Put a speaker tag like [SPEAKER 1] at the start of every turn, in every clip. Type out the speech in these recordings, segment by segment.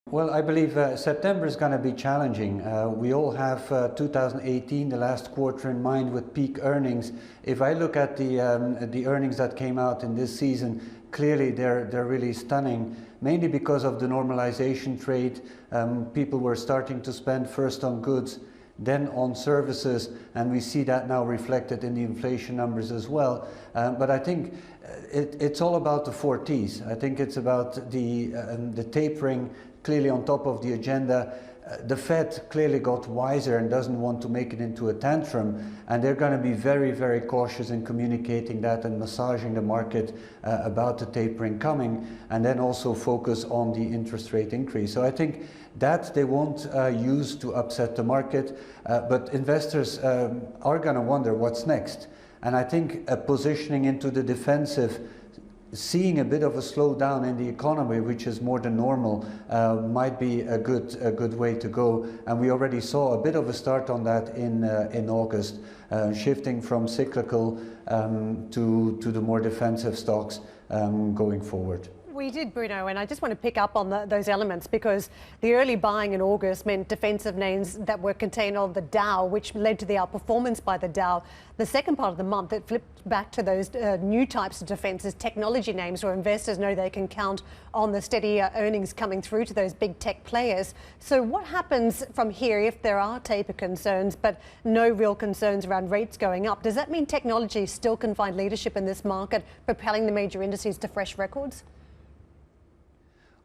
[SPEAKER 1] Well, I believe September is going to be challenging. We all have 2018, the last quarter, in mind with peak earnings. If I look at the earnings that came out in this season, clearly they're really stunning, mainly because of the normalization trade. People were starting to spend first on goods, then on services, and we see that now reflected in the inflation numbers as well. But I think it's all about the 4Ts. I think it's about the tapering clearly on top of the agenda. The Fed clearly got wiser and doesn't want to make it into a tantrum, and they're going to be very, very cautious in communicating that and massaging the market about the tapering coming, and then also focus on the interest rate increase. So I think that they won't use to upset the market, but investors are going to wonder what's next. And I think positioning into the defensive, seeing a bit of a slowdown in the economy, which is more than normal, might be a good way to go. And we already saw a bit of a start on that in August, shifting from cyclical to the more defensive stocks going forward.
[SPEAKER 2] We did, Bruno, and I just want to pick up on those elements, because the early buying in August meant defensive names that were contained on the Dow, which led to the outperformance by the Dow. The second part of the month, it flipped back to those new types of defenses, technology names, where investors know they can count on the steady earnings coming through to those big tech players. So what happens from here if there are taper concerns, but no real concerns around rates going up? Does that mean technology still can find leadership in this market, propelling the major indices to fresh records?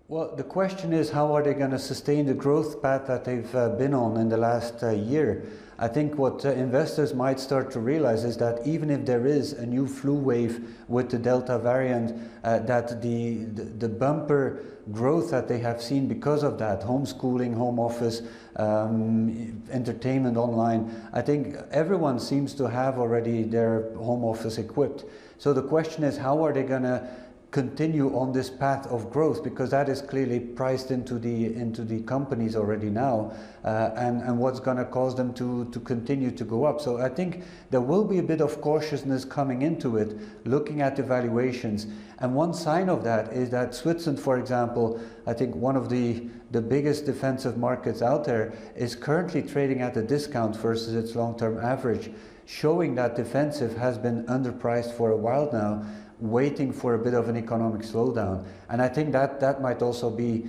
[SPEAKER 1] Well, the question is, how are they going to sustain the growth path that they've been on in the last year? I think what investors might start to realize is that even if there is a new flu wave with the Delta variant, that the bumper growth that they have seen because of that, homeschooling, home office, entertainment online, I think everyone seems to have already their home office equipped. So the question is, how are they going to continue on this path of growth, because that is clearly priced into the companies already now, and what's going to cause them to continue to go up. So I think there will be a bit of cautiousness coming into it, looking at the valuations. And one sign of that is that Switzerland, for example, I think one of the biggest defensive markets out there, is currently trading at a discount versus its long-term average, showing that defensive has been underpriced for a while now, waiting for a bit of an economic slowdown. And I think that might also be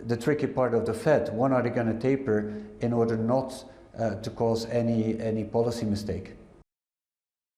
[SPEAKER 1] the tricky part of the Fed. When are they going to taper in order not to cause any policy mistake?